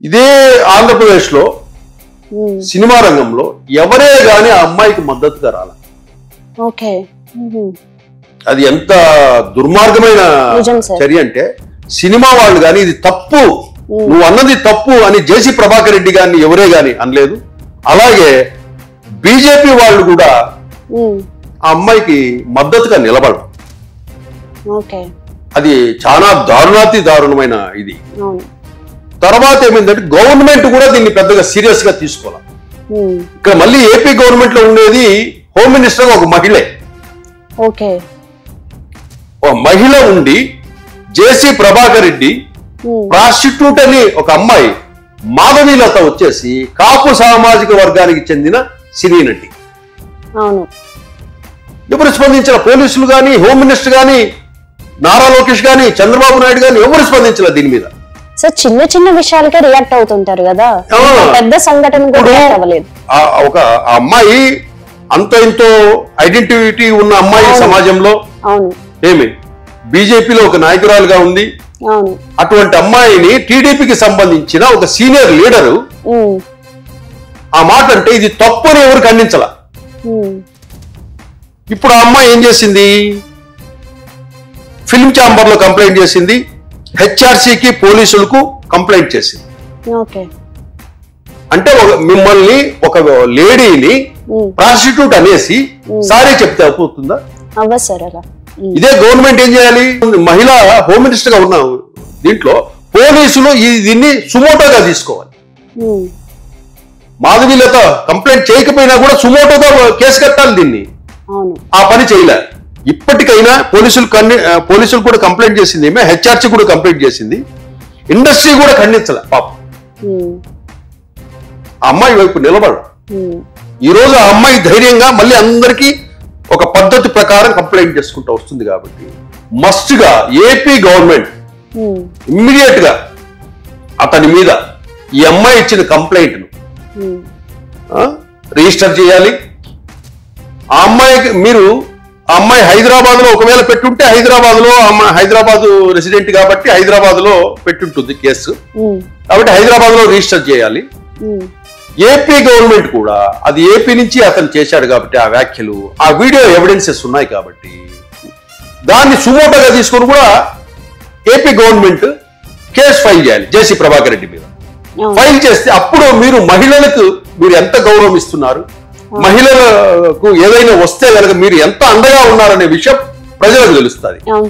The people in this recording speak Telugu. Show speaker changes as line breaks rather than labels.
ఇదే ఆంధ్రప్రదేశ్ లో సినిమా రంగంలో ఎవరే గాని ఆ అమ్మాయికి మద్దతుగా రాల.
ఓకే.
అది ఎంత దుర్మార్గమైన చర్య అంటే సినిమా వాళ్ళు గాని ఇది తప్పు, నువ్వు అన్నది తప్పు అని జేసీ ప్రభాకర్ రెడ్డి గారిని ఎవరే గాని అనలేదు. అలాగే బీజేపీ వాళ్ళు కూడా ఆ అమ్మాయికి మద్దతుగా నిలబడరు. అది చాలా దారుణాతి దారుణమైన ఇది. తర్వాత ఏమైందంటే గవర్నమెంట్ కూడా దీన్ని పెద్దగా సీరియస్ గా తీసుకోవాలి. ఇక్కడ మళ్ళీ ఏపీ గవర్నమెంట్ లో ఉండేది హోమ్ మినిస్టర్ ఒక మహిళే. ఒక మహిళ ఉండి జేసీ ప్రభాకర్ రెడ్డి ప్రాస్టిట్యూట్ అని ఒక అమ్మాయి మాధవీలత వచ్చేసి కాపు సామాజిక వర్గానికి చెందిన సినీ నటి. ఎవరు స్పందించాల? పోలీసులు గాని, హోమ్ మినిస్టర్ గాని, నారా లోకేష్ గాని, చంద్రబాబు నాయుడు గాని ఎవరు స్పందించాల దీని మీద?
సార్ చిన్న చిన్న విషయాలకే రియాక్ట్ అవుతుంటారు కదా, పెద్ద సంఘటన కూడా రియాక్ట్ అవ్వలేదు.
ఒక అమ్మాయి అంత ఇంతో ఐడెంటిటీ ఉన్న అమ్మాయి సమాజంలో ఏమి బీజేపీలో ఒక నాయకురాలుగా ఉంది. అటువంటి అమ్మాయిని టీడీపీకి సంబంధించిన ఒక సీనియర్ లీడరు ఆ మాట అంటే ఇది తప్పు అని ఎవరు ఖండించాల. ఇప్పుడు ఆ అమ్మాయి ఏం చేసింది? ఫిల్మ్ ఛాంబర్ లో కంప్లైంట్ చేసింది, హెచ్ఆర్సీకి పోలీసులకు కంప్లైంట్ చేసింది. అంటే మిమ్మల్ని ఒక లేడీని ప్రాస్టిట్యూట్ అనేసి సారీ చెప్తే అయిపోతుందా? ఇదే గవర్నమెంట్ ఏం చేయాలి? మహిళా హోమ్ మినిస్టర్ గా ఉన్న దీంట్లో పోలీసులు దీన్ని సుమోటోగా తీసుకోవాలి. మాధవీలత కంప్లైంట్ చేయకపోయినా కూడా సుమోటోగా కేసు కట్టాలి. దీన్ని ఆ పని చేయలే. ఇప్పటికైనా పోలీసులు కూడా కంప్లైంట్ చేసింది, ఏమే హెచ్ఆర్సీ కూడా కంప్లైంట్ చేసింది, ఇండస్ట్రీ కూడా ఖండించాల. పాపం ఆ అమ్మాయి వైపు నిలబడ. ఈ రోజు ఆ అమ్మాయి ధైర్యంగా మళ్ళీ అందరికీ ఒక పద్ధతి ప్రకారం కంప్లైంట్ చేసుకుంటూ వస్తుంది. కాబట్టి మస్ట్ గా ఏపీ గవర్నమెంట్ ఇమ్మీడియట్ గా అతని మీద ఈ అమ్మాయి ఇచ్చిన కంప్లైంట్ ను రిజిస్టర్ చేయాలి. ఆ అమ్మాయికి ఆ అమ్మాయి హైదరాబాద్ లో ఒకవేళ పెట్టుంటే హైదరాబాద్ రెసిడెంట్ కాబట్టి హైదరాబాద్ లో పెట్టుంటుంది కేసు. కాబట్టి హైదరాబాద్ లో రిజిస్టర్ చేయాలి. ఏపీ గవర్నమెంట్ కూడా అది ఏపీ నుంచి అతను చేశాడు కాబట్టి ఆ వ్యాఖ్యలు, ఆ వీడియో ఎవిడెన్సెస్ ఉన్నాయి కాబట్టి దాన్ని సుమోటోగా తీసుకొని కూడా ఏపీ గవర్నమెంట్ కేసు ఫైల్ చేయాలి జేసీ ప్రభాకర్ రెడ్డి మీద. ఫైల్ చేస్తే అప్పుడు మహిళలకు మీరు ఎంత గౌరవం ఇస్తున్నారు, మహిళలకు ఏదైనా వస్తే కనుక మీరు ఎంత అండగా ఉన్నారనే విషయం ప్రజలకు తెలుస్తుంది.